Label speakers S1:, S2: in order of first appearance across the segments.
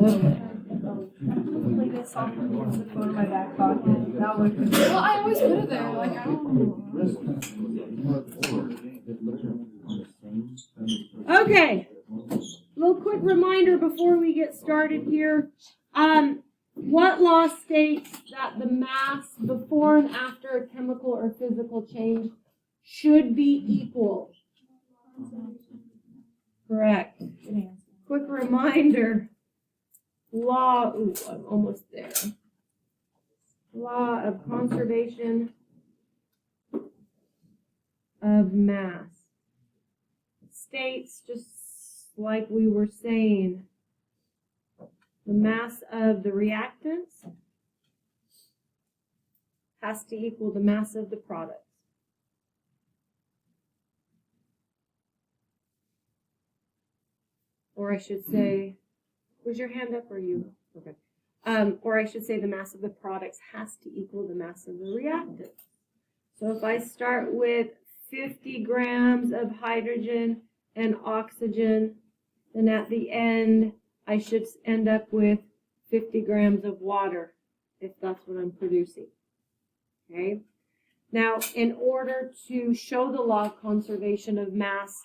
S1: Play this song with the phone in my back pocket. That would. Well, I always put it there. Like I don't know.
S2: Okay. Little quick reminder before we get started here. What law states that the mass before and after a chemical or physical change should be equal? Correct. Quick reminder. Law, ooh, I'm almost there. Law of conservation of mass states, just like we were saying, the mass of the reactants has to equal the mass of the products. Or I should say, was your hand up or you? Okay. Or I should say the mass of the products has to equal the mass of the reactants. So if I start with 50 grams of hydrogen and oxygen, then at the end, I should end up with 50 grams of water, if that's what I'm producing. Okay? Now, in order to show the law of conservation of mass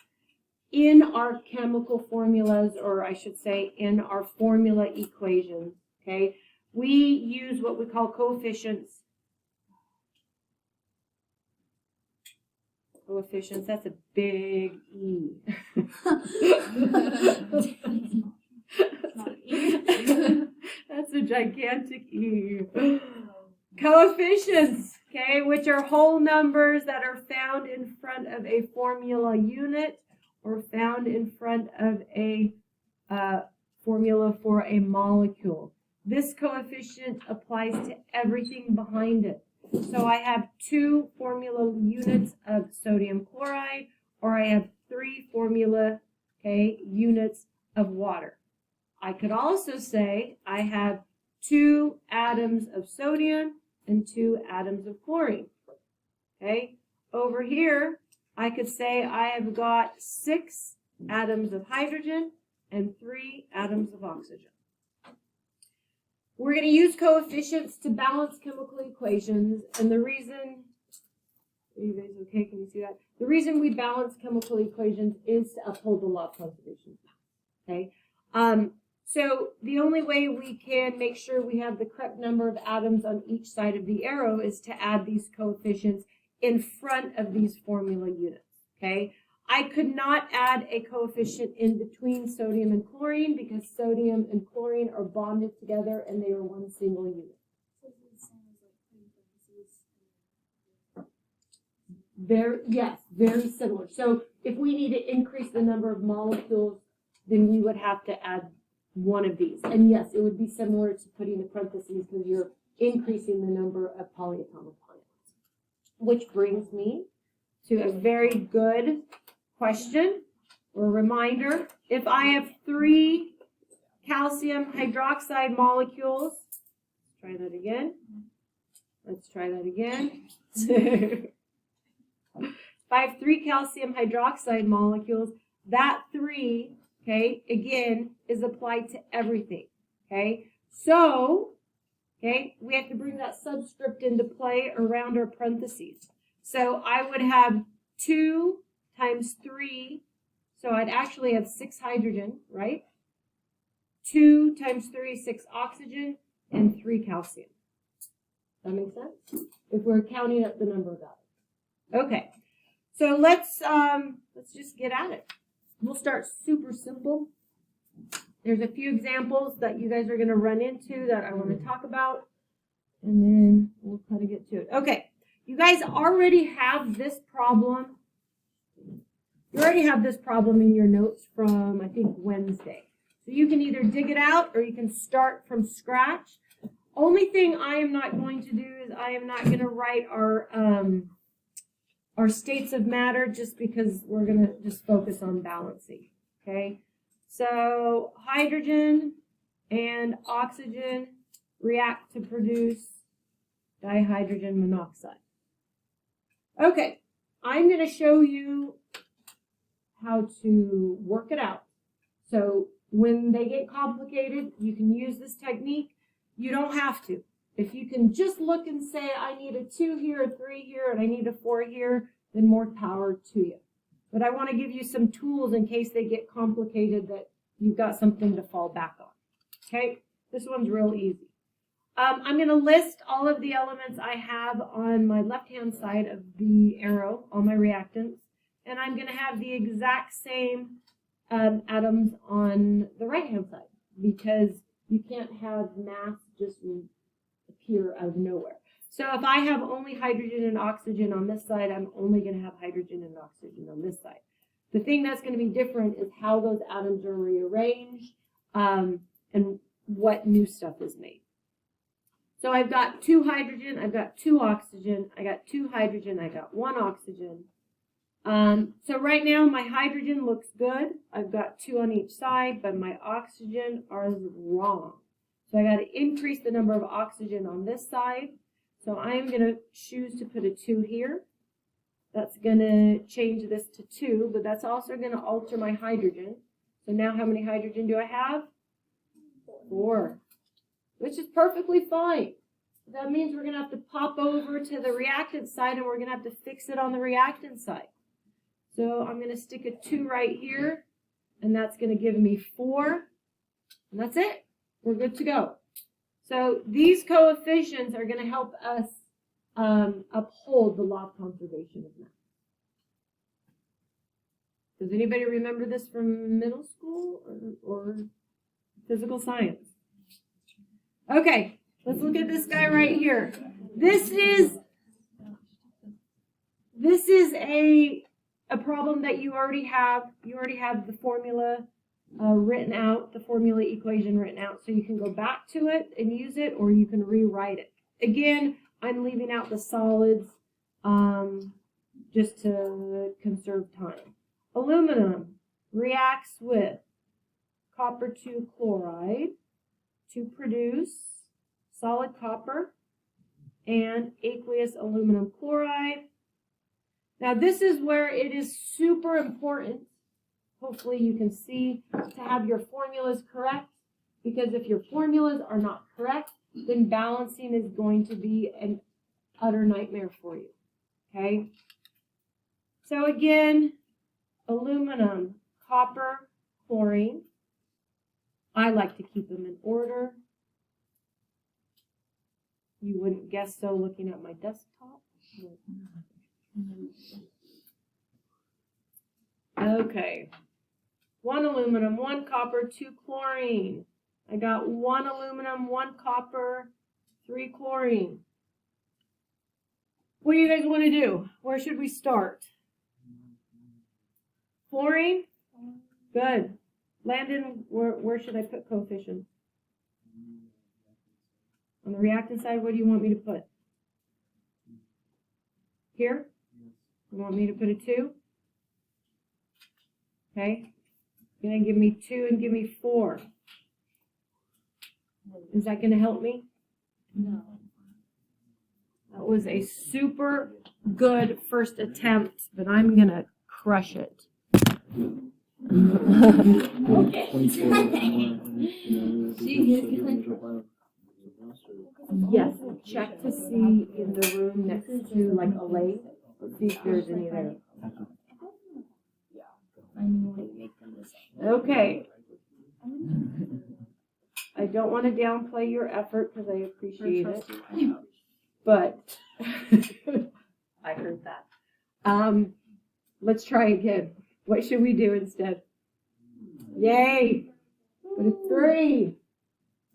S2: in our chemical formulas, or I should say in our formula equations, okay, we use what we call coefficients. Coefficients, that's a big E. That's a gigantic E. Coefficients, okay, which are whole numbers that are found in front of a formula unit or found in front of a formula for a molecule. This coefficient applies to everything behind it. So I have 2 formula units of sodium chloride, or I have 3 formula, okay, units of water. I could also say I have 2 atoms of sodium and 2 atoms of chlorine. Okay, over here, I could say I have got 6 atoms of hydrogen and 3 atoms of oxygen. We're going to use coefficients to balance chemical equations, and the reason, are you guys okay? Can you see that? The reason we balance chemical equations is to uphold the law of conservation. Okay? So the only way we can make sure we have the correct number of atoms on each side of the arrow is to add these coefficients in front of these formula units. Okay? I could not add a coefficient in between sodium and chlorine because sodium and chlorine are bonded together and they are one single unit. Very similar. So if we need to increase the number of molecules, then we would have to add one of these. And yes, it would be similar to putting the parentheses because you're increasing the number of polyatomic ions. Which brings me to a very good question or reminder. If I have 3 calcium hydroxide molecules, try that again. Let's try that again. If I have 3 calcium hydroxide molecules, that 3, okay, again, is applied to everything, okay? So, okay, we have to bring that subscript into play around our parentheses. So I would have 2 times 3, so I'd actually have 6 hydrogen, right? 2 times 3 is 6 oxygen, and 3 calcium. That makes sense? If we're counting up the number of atoms. Okay, so let's just get at it. We'll start super simple. There's a few examples that you guys are going to run into that I want to talk about, and then we'll try to get to it. Okay, you guys already have this problem. You already have this problem in your notes from, I think, Wednesday. So you can either dig it out or you can start from scratch. Only thing I am not going to do is I am not going to write our states of matter just because we're going to just focus on balancing. Okay? So hydrogen and oxygen react to produce dihydrogen monoxide. Okay, I'm going to show you how to work it out. So when they get complicated, you can use this technique. You don't have to. If you can just look and say, I need a 2 here, a 3 here, and I need a 4 here, then more power to you. But I want to give you some tools in case they get complicated that you've got something to fall back on. Okay, this one's real easy. I'm going to list all of the elements I have on my left-hand side of the arrow, all my reactants, and I'm going to have the exact same atoms on the right-hand side because you can't have mass just appear out of nowhere. So if I have only hydrogen and oxygen on this side, I'm only going to have hydrogen and oxygen on this side. The thing that's going to be different is how those atoms are rearranged and what new stuff is made. So I've got 2 hydrogen, I've got 2 oxygen, I got 2 hydrogen, I got 1 oxygen. So right now my hydrogen looks good. I've got 2 on each side, but my oxygen are wrong. So I got to increase the number of oxygen on this side. So I'm going to choose to put a 2 here. That's going to change this to 2, but that's also going to alter my hydrogen. So now how many hydrogen do I have? 4. Which is perfectly fine. That means we're going to have to pop over to the reactant side and we're going to have to fix it on the reactant side. So I'm going to stick a 2 right here, and that's going to give me 4, and that's it. We're good to go. So these coefficients are going to help us uphold the law of conservation of mass. Does anybody remember this from middle school or physical science? Okay, let's look at this guy right here. This is a problem that you already have. You already have the formula written out, the formula equation written out, so you can go back to it and use it, or you can rewrite it. Again, I'm leaving out the solids just to conserve time. Aluminum reacts with copper 2 chloride to produce solid copper and aqueous aluminum chloride. Now this is where it is super important, hopefully you can see, to have your formulas correct, because if your formulas are not correct, then balancing is going to be an utter nightmare for you, okay? So again, aluminum, copper, chlorine. I like to keep them in order. You wouldn't guess so looking at my desktop. Okay. 1 aluminum, 1 copper, 2 chlorine. I got 1 aluminum, 1 copper, 3 chlorine. What do you guys want to do? Where should we start? Chlorine? Good. Landon, where should I put coefficients? On the reactant side, what do you want me to put? Here? You want me to put a 2? Okay. You're going to give me 2 and give me 4. Is that going to help me?
S1: No.
S2: That was a super good first attempt, but I'm going to crush it. Yes, check to see in the room next to like a lathe. Let's see if there's any there. Okay. I don't want to downplay your effort because I appreciate it. But I heard that. Let's try again. What should we do instead? Yay! Put a 3.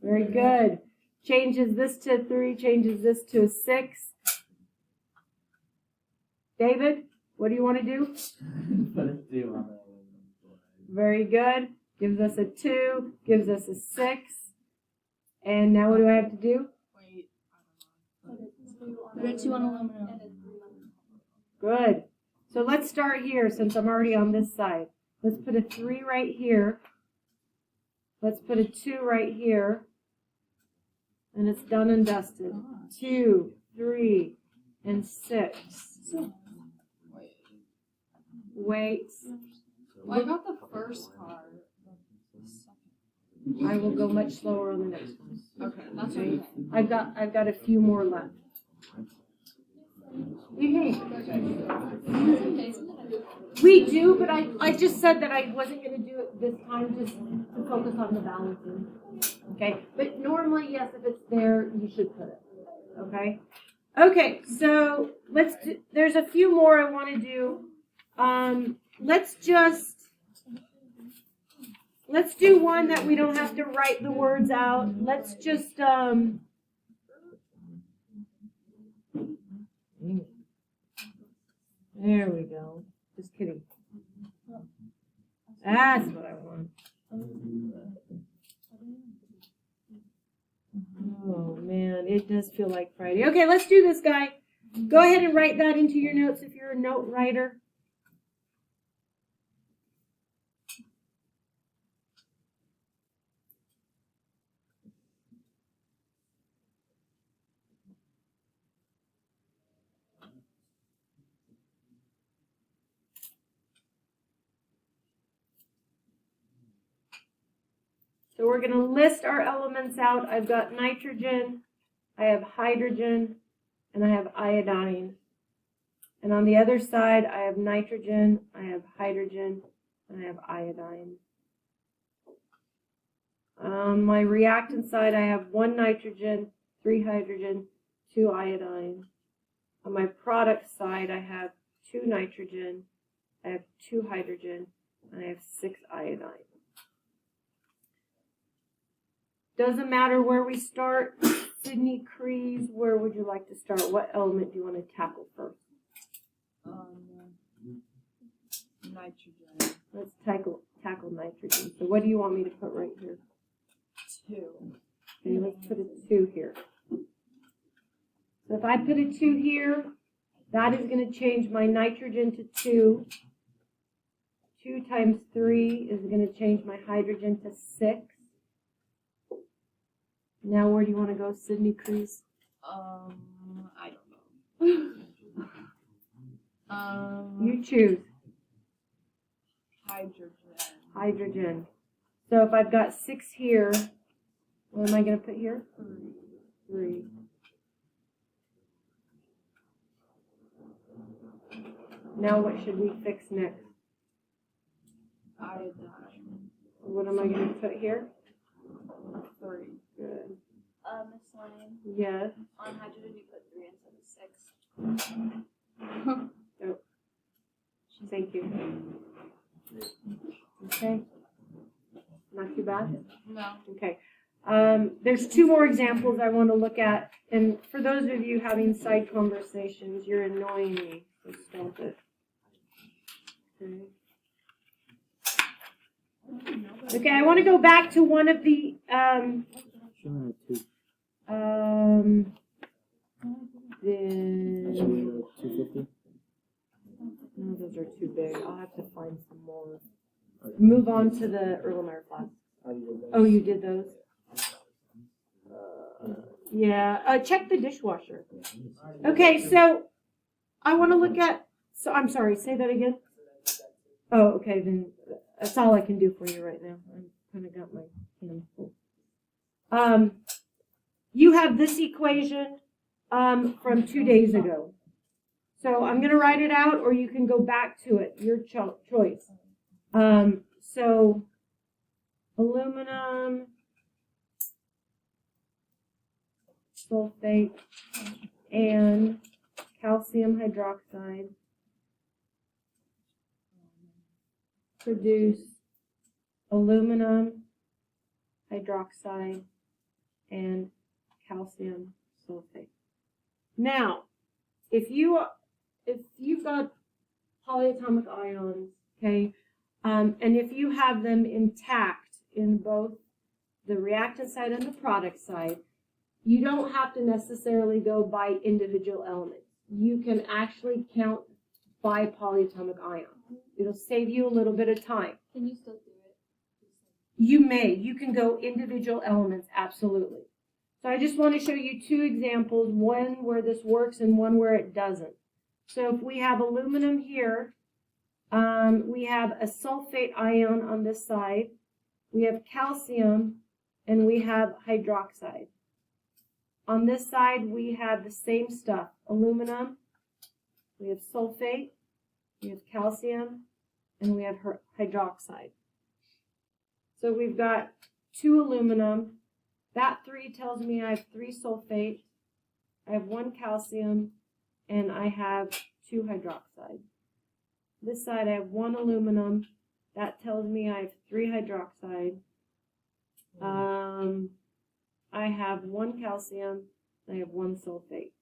S2: Very good. Changes this to a 3, changes this to a 6. David, what do you want to do?
S3: Put a 2 on that.
S2: Very good. Gives us a 2, gives us a 6. And now what do I have to do?
S1: Wait, put a 2 on aluminum.
S2: Good. So let's start here since I'm already on this side. Let's put a 3 right here. Let's put a 2 right here. And it's done and dusted. 2, 3, and 6. Wait.
S1: Well, I got the first part. The second
S2: I will go much slower on the next one.
S1: Okay, that's
S2: Okay.
S1: okay.
S2: I've got a few more left.
S1: Okay,
S2: We do, but I just said that I wasn't going to do it this time, just to focus on the balancing. Okay, but normally, yes, if it's there, you should put it. Okay. Okay, so let's do, there's a few more I want to do. Let's do one that we don't have to write the words out. Let's just there we go. Just kidding. That's what I want. Oh man, it does feel like Friday. Okay, let's do this, guy. Go ahead and write that into your notes if you're a note writer. So we're going to list our elements out. I've got nitrogen, I have hydrogen, and I have iodine. And on the other side, I have nitrogen, I have hydrogen, and I have iodine. On my reactant side, I have 1 nitrogen, 3 hydrogen, 2 iodine. On my product side, I have 2 nitrogen, I have 2 hydrogen, and I have 6 iodine. Doesn't matter where we start. Sydney Crees, where would you like to start? What element do you want to tackle first?
S1: Nitrogen.
S2: Let's tackle nitrogen. So what do you want me to put right here?
S1: 2.
S2: Okay, let's put a 2 here. So if I put a 2 here, that is going to change my nitrogen to 2. 2 times 3 is going to change my hydrogen to 6. Now where do you want to go, Sydney Crees?
S1: I don't know.
S2: You choose.
S1: Hydrogen.
S2: So if I've got 6 here, what am I going to put here? 3. Now what should we fix next?
S1: Iodine.
S2: What am I going to put here?
S1: 3.
S2: Good.
S4: Miss Lane,
S2: Yes.
S4: on hydrogen you put 3 instead of 6.
S2: Oh. Thank you. Okay. Not too bad?
S1: No.
S2: Okay. There's 2 more examples I want to look at. And for those of you having side conversations, you're annoying me. So stop it. Okay. Okay, I want to go back to one of the
S3: $250.
S2: no, those are too big. I'll have to find some more. Move on to the Erlenmeyer flask. Oh, you did those? Yeah. Check the dishwasher. Okay, so I want to look at. So I'm sorry. Say that again. Oh, okay. Then that's all I can do for you right now. I kind of got my hands full. You have this equation from 2 days ago. So I'm going to write it out, or you can go back to it. Your choice. So aluminum sulfate and calcium hydroxide produce aluminum hydroxide and calcium sulfate. Now, if you've got polyatomic ions, okay, and if you have them intact in both the reactant side and the product side, you don't have to necessarily go by individual elements. You can actually count by polyatomic ion. It'll save you a little bit of time.
S4: Can you still do it?
S2: You may. You can go individual elements, absolutely. So I just want to show you 2 examples, one where this works and one where it doesn't. So if we have aluminum here, we have a sulfate ion on this side. We have calcium and we have hydroxide. On this side, we have the same stuff, aluminum, we have sulfate, we have calcium, and we have hydroxide. So we've got 2 aluminum. That 3 tells me I have 3 sulfate, I have 1 calcium, and I have 2 hydroxide. This side I have 1 aluminum. That tells me I have 3 hydroxide. I have 1 calcium. I have 1 sulfate.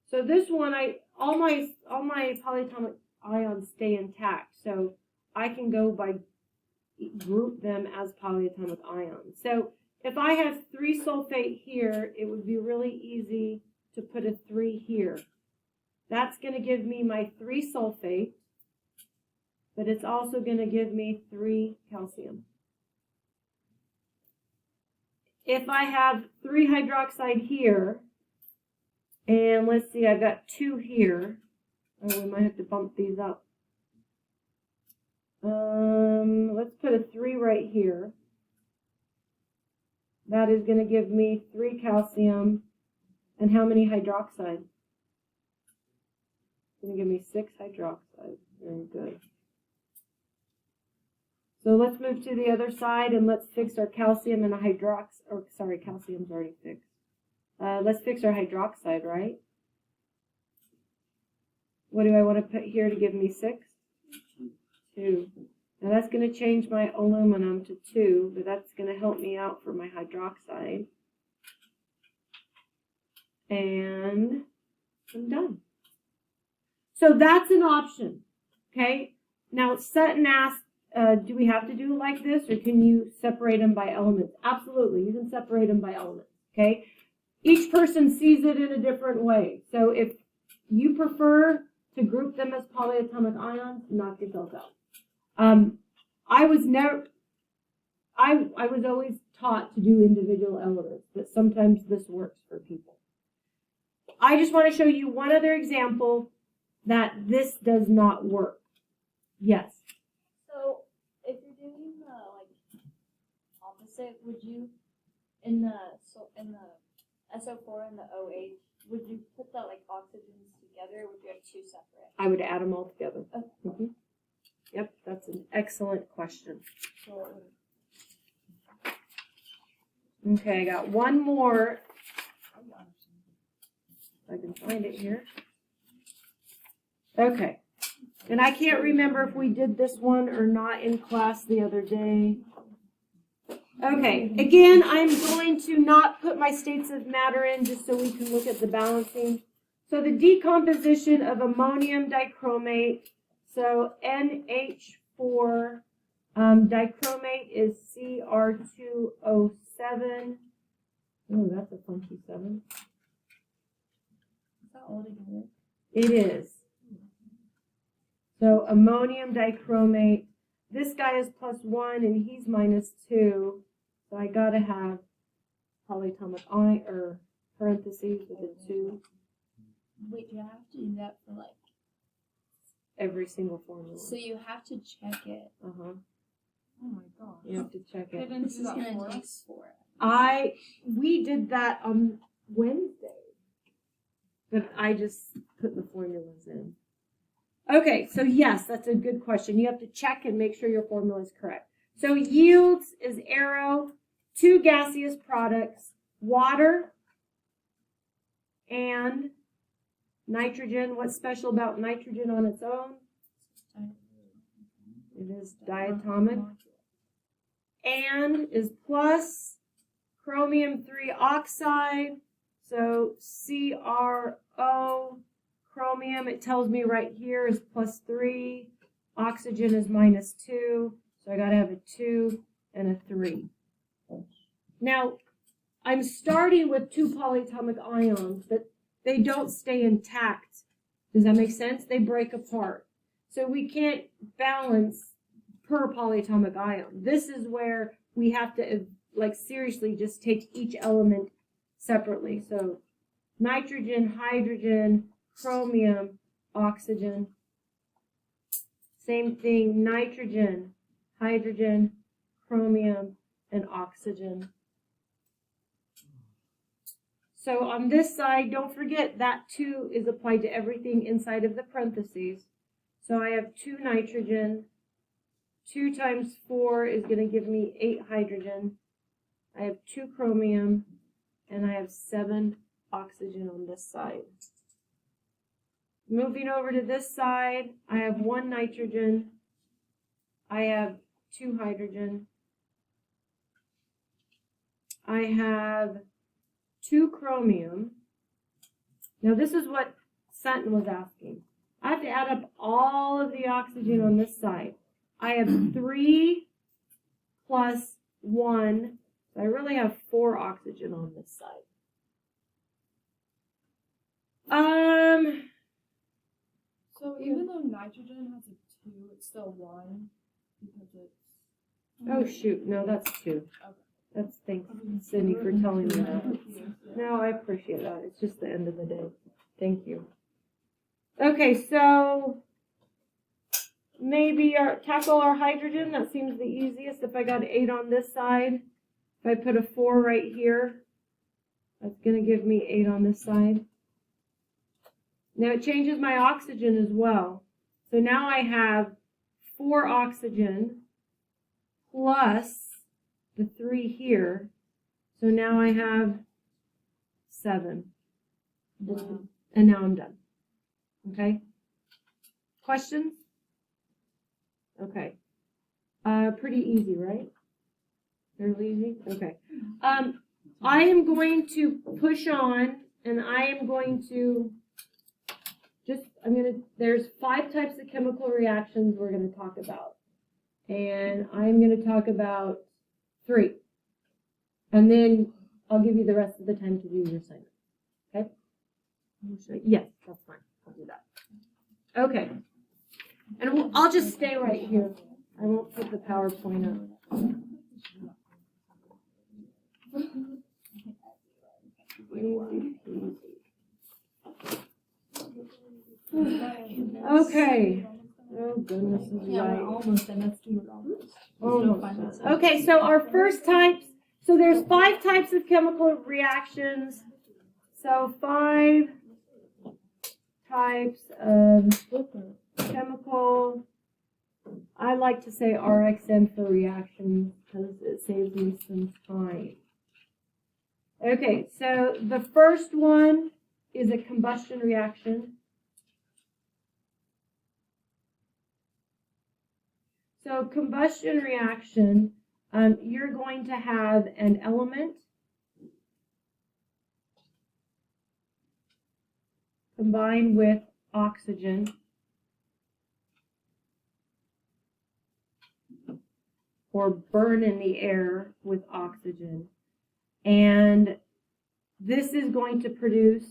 S2: So this one, all my polyatomic ions stay intact. So I can go by group them as polyatomic ions. So if I have 3 sulfate here, it would be really easy to put a 3 here. That's going to give me my 3 sulfate, but it's also going to give me 3 calcium. If I have 3 hydroxide here, and let's see, I've got 2 here. Oh, we might have to bump these up. Let's put a 3 right here. That is going to give me 3 calcium. And how many hydroxide? It's going to give me 6 hydroxide. Very good. So let's move to the other side and let's fix our calcium and calcium's already fixed. Let's fix our hydroxide, right? What do I want to put here to give me 6? 2. Now that's going to change my aluminum to 2, but that's going to help me out for my hydroxide. And I'm done. So that's an option, okay? Now Sutton asked, do we have to do it like this, or can you separate them by elements? Absolutely, you can separate them by elements, okay? Each person sees it in a different way. So if you prefer to group them as polyatomic ions, knock yourself out. I was always taught to do individual elements, but sometimes this works for people. I just want to show you one other example that this does not work. Yes.
S4: So if you're doing the opposite, would you in the SO4 and the OH, would you put the oxygens together, or would you have 2 separate?
S2: I would add them all together.
S4: Okay.
S2: Mm-hmm. Yep, that's an excellent question. Okay, I got one more. If I can find it here. Okay. And I can't remember if we did this one or not in class the other day. Okay, again, I'm going to not put my states of matter in just so we can look at the balancing. So the decomposition of ammonium dichromate, so NH4 dichromate is Cr2O7. Oh, that's a funky 7.
S1: Is that all together?
S2: It is. So ammonium dichromate, this guy is +1 and he's -2. So I gotta have polyatomic ion or parentheses with a 2.
S1: Wait, do you have to do that for
S2: Every single formula.
S1: So you have to check it.
S2: Uh-huh.
S1: Oh my gosh.
S2: You have to check it.
S1: This is gonna take 4.
S2: We did that on Wednesday. But I just put the formulas in. Okay, so yes, that's a good question. You have to check and make sure your formula is correct. So yields is arrow, 2 gaseous products, water and nitrogen. What's special about nitrogen on its own? It is diatomic. And is plus chromium 3 oxide. So CrO, chromium, it tells me right here is +3. Oxygen is -2. So I got to have a 2 and a 3. Now, I'm starting with 2 polyatomic ions, but they don't stay intact. Does that make sense? They break apart. So we can't balance per polyatomic ion. This is where we have to, seriously just take each element separately. So nitrogen, hydrogen, chromium, oxygen. Same thing, nitrogen, hydrogen, chromium, and oxygen. So on this side, don't forget that 2 is applied to everything inside of the parentheses. So I have 2 nitrogen. 2 times 4 is going to give me 8 hydrogen. I have 2 chromium, and I have 7 oxygen on this side. Moving over to this side, I have 1 nitrogen. I have 2 hydrogen. I have 2 chromium. Now this is what Sutton was asking. I have to add up all of the oxygen on this side. I have 3 plus 1. So I really have 4 oxygen on this side.
S1: So even though nitrogen has a 2, it's still 1 because it's.
S2: Oh shoot, no, that's 2.
S1: Okay.
S2: That's thanks, Sydney, for telling me that. No, I appreciate that. It's just the end of the day. Thank you. Okay, so maybe tackle our hydrogen. That seems the easiest. If I got 8 on this side, if I put a 4 right here, that's going to give me 8 on this side. Now it changes my oxygen as well. So now I have 4 oxygen plus the 3 here. So now I have 7.
S1: Wow.
S2: And now I'm done. Okay? Questions? Okay. Pretty easy, right? Fairly easy? Okay. I am going to push on, and I am going to there's 5 types of chemical reactions we're going to talk about. And I'm going to talk about 3. And then I'll give you the rest of the time to do your assignment. Okay? Yes, that's fine. I'll do that. Okay. And I'll just stay right here. I won't put the PowerPoint up. Okay. Oh goodness is
S1: Yeah,
S2: right.
S1: we're almost done. That's $2.
S2: Almost. Okay, so our first types. So there's 5 types of chemical reactions. So 5 types of chemical. I like to say RXN for reactions because it saves me some time. Okay, so the first one is a combustion reaction. So combustion reaction, you're going to have an element combined with oxygen or burn in the air with oxygen. And this is going to produce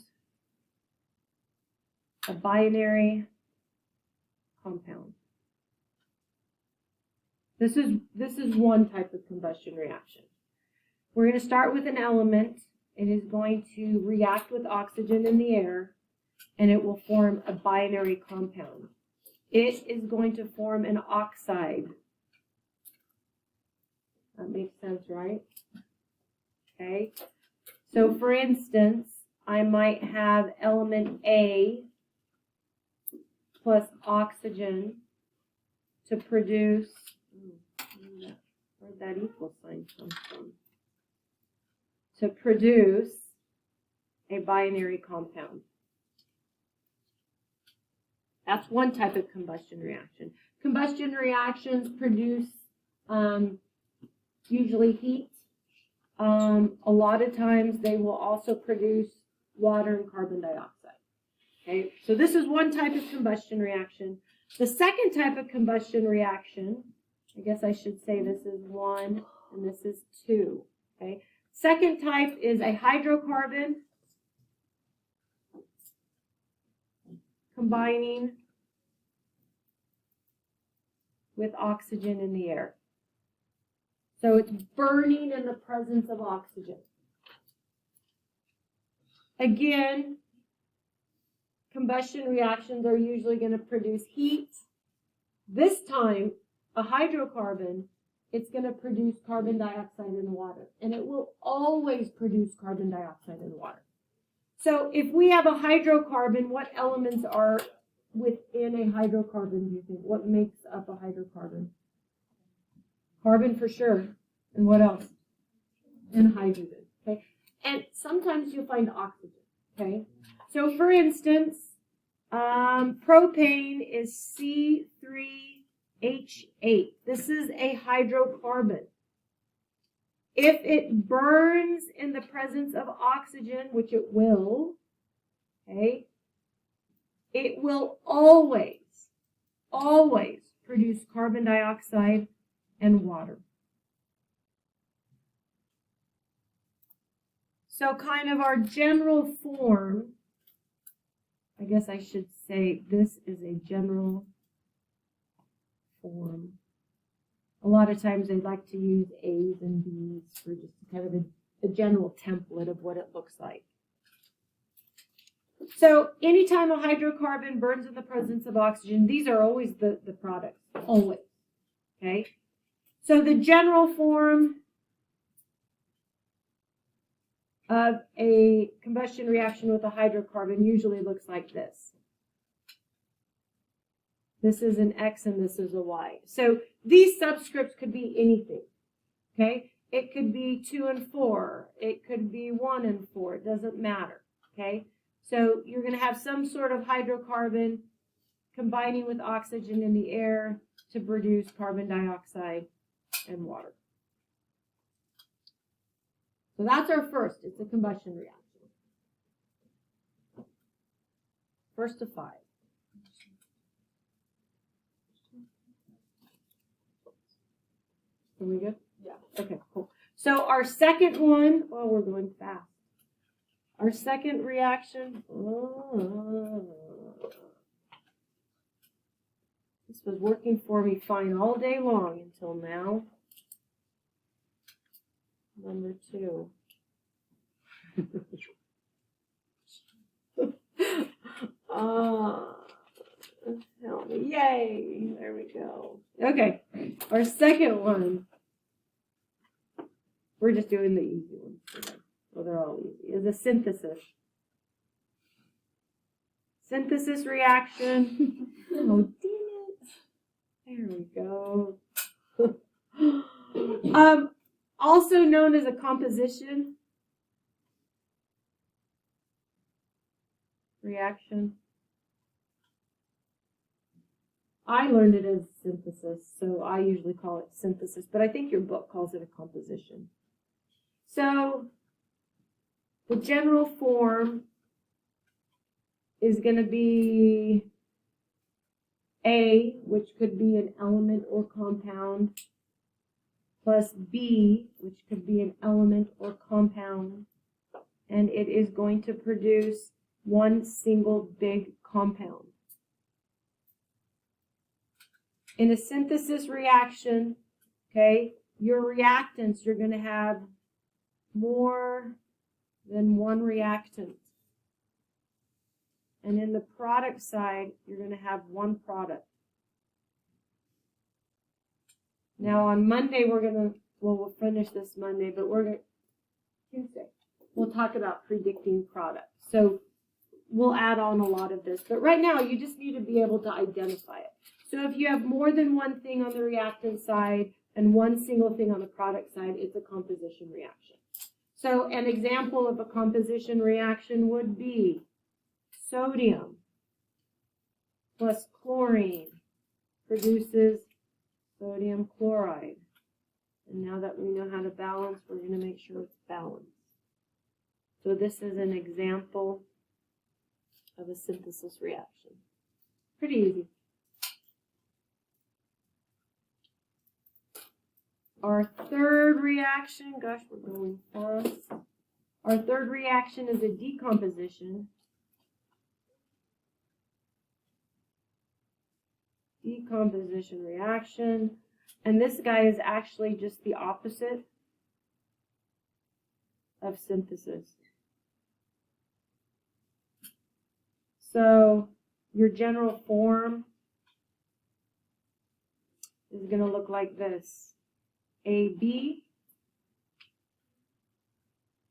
S2: a binary compound. This is one type of combustion reaction. We're going to start with an element. It is going to react with oxygen in the air, and it will form a binary compound. It is going to form an oxide. That makes sense, right? Okay. So for instance, I might have element A plus oxygen to produce, where'd that equal sign come from? To produce a binary compound. That's one type of combustion reaction. Combustion reactions produce usually heat. A lot of times they will also produce water and carbon dioxide. Okay, so this is one type of combustion reaction. The second type of combustion reaction, I guess I should say this is 1 and this is 2. Okay, second type is a hydrocarbon combining with oxygen in the air. So it's burning in the presence of oxygen. Again, combustion reactions are usually going to produce heat. This time, a hydrocarbon it's going to produce carbon dioxide in water. And it will always produce carbon dioxide in water. So if we have a hydrocarbon, what elements are within a hydrocarbon, do you think? What makes up a hydrocarbon? Carbon for sure. And what else? And hydrogen. Okay. And sometimes you'll find oxygen. Okay. So for instance, propane is C3H8. This is a hydrocarbon. If it burns in the presence of oxygen, which it will, okay, it will always produce carbon dioxide and water. So kind of our general form, I guess I should say this is a general form. A lot of times they like to use A's and B's for just kind of a general template of what it looks like. So anytime a hydrocarbon burns in the presence of oxygen, these are always the products, always, okay? So the general form of a combustion reaction with a hydrocarbon usually looks like this. This is an X and this is a Y. So these subscripts could be anything, okay? It could be 2 and 4. It could be 1 and 4. It doesn't matter, okay? So you're going to have some sort of hydrocarbon combining with oxygen in the air to produce carbon dioxide and water. So that's our first. It's a combustion reaction. First of 5. Are we good?
S1: Yeah.
S2: Okay, cool. So our second one, oh, we're going fast. Our second reaction, this was working for me fine all day long until now. Number 2. Help me. Yay. There we go. Okay. Our second one. We're just doing the easy ones today. Well, they're all easy. Is a synthesis. Synthesis reaction. Oh, dang it. There we go. Also known as a composition reaction. I learned it as synthesis, so I usually call it synthesis, but I think your book calls it a composition. So the general form is going to be A, which could be an element or compound, plus B, which could be an element or compound, and it is going to produce one single big compound. In a synthesis reaction, okay, your reactants, you're going to have more than one reactant. And in the product side, you're going to have one product. Now on Monday, we'll finish this Monday, but Tuesday, we'll talk about predicting products. So we'll add on a lot of this. But right now, you just need to be able to identify it. So if you have more than one thing on the reactant side and one single thing on the product side, it's a composition reaction. So an example of a composition reaction would be sodium plus chlorine produces sodium chloride. And now that we know how to balance, we're going to make sure it's balanced. So this is an example of a synthesis reaction. Pretty easy. Our third reaction, gosh, we're going fast. Our third reaction is a decomposition. Decomposition reaction. And this guy is actually just the opposite of synthesis. So your general form is going to look like this. AB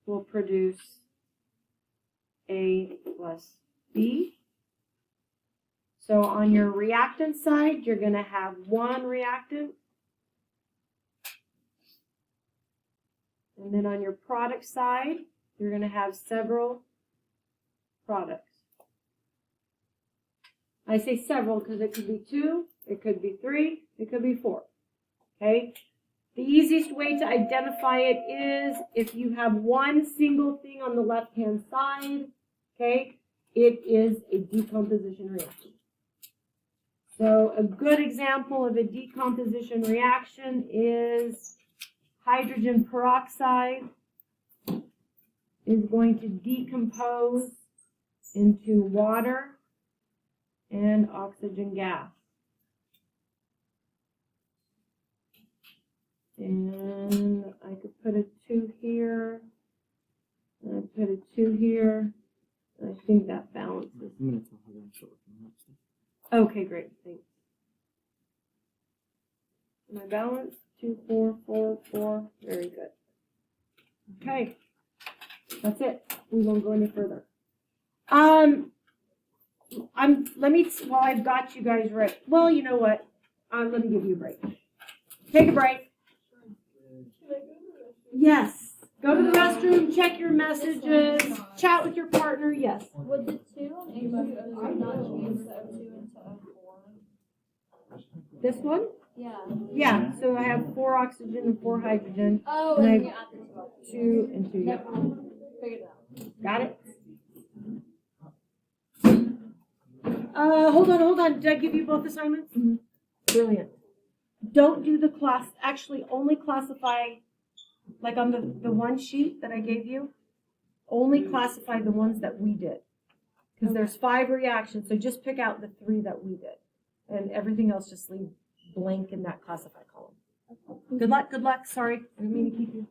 S2: will produce A plus B. So on your reactant side, you're going to have one reactant. And then on your product side, you're going to have several products. I say several because it could be 2, it could be 3, it could be 4. Okay? The easiest way to identify it is if you have one single thing on the left-hand side, okay, it is a decomposition reaction. So a good example of a decomposition reaction is hydrogen peroxide is going to decompose into water and oxygen gas. And I could put a 2 here, and I put a 2 here, and I think that balances.
S3: I'm going to tell her I'm short from that stuff.
S2: Okay, great, thanks. Am I balanced? 2, 4, 4, 4, very good. Okay, that's it. We won't go any further. While I've got you guys right, well, you know what? Let me give you a break. Take a break. Yes. Go to the restroom, check your messages, chat with your partner, yes.
S4: Would the 2 on H2O2 not change the O2 into O4?
S2: This one?
S4: Yeah.
S2: Yeah, so I have 4 oxygen and 4 hydrogen.
S4: Oh,
S2: and
S4: and
S2: I
S4: then you add the 2 oxygen.
S2: 2 and 2, yeah.
S4: Figured it out.
S2: Got it? Hold on. Did I give you both assignments? Mm-hmm. Brilliant. Don't do the class, actually only classify, like on the one sheet that I gave you, only classify the ones that we did. Because there's 5 reactions, so just pick out the 3 that we did. And everything else just leave blank in that classify column. Good luck. Sorry, I didn't mean to keep you.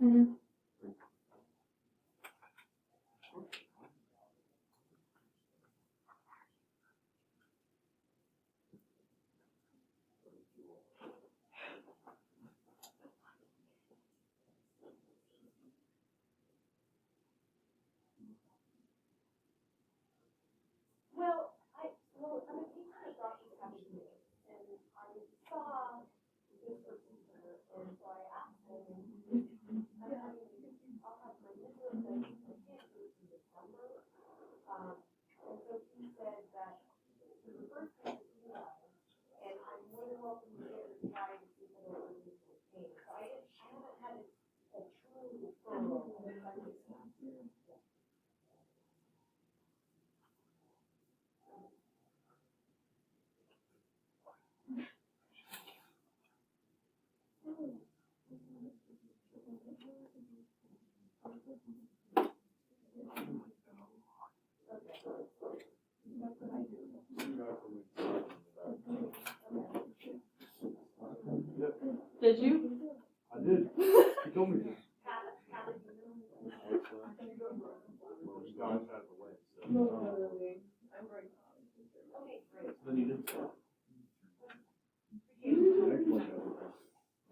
S2: Mm-hmm.
S1: literally. I'm very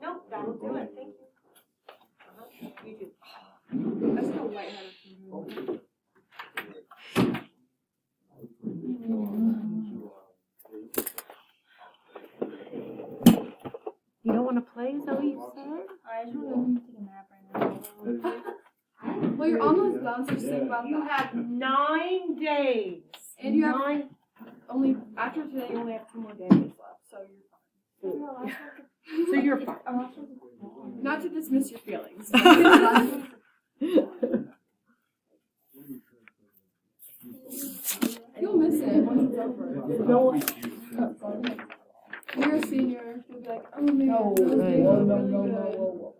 S2: Nope, that'll do it, thank you. You too.
S1: That's so lightheaded for me.
S2: You don't wanna play, is that what you said?
S4: I just want to take a nap right now.
S1: Well, you're almost done, so just think about
S2: You
S1: that.
S2: have 9 days.
S1: And you have
S2: 9.
S1: only after today, you only have 2 more days left, so you're fine.
S2: So you're fine.
S1: Not to dismiss your feelings. You'll miss it once it's over. When you're a senior, you'll be like, oh man, those days were really good.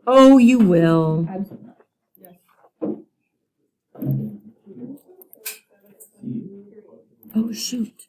S2: Oh, you will. Oh, shoot.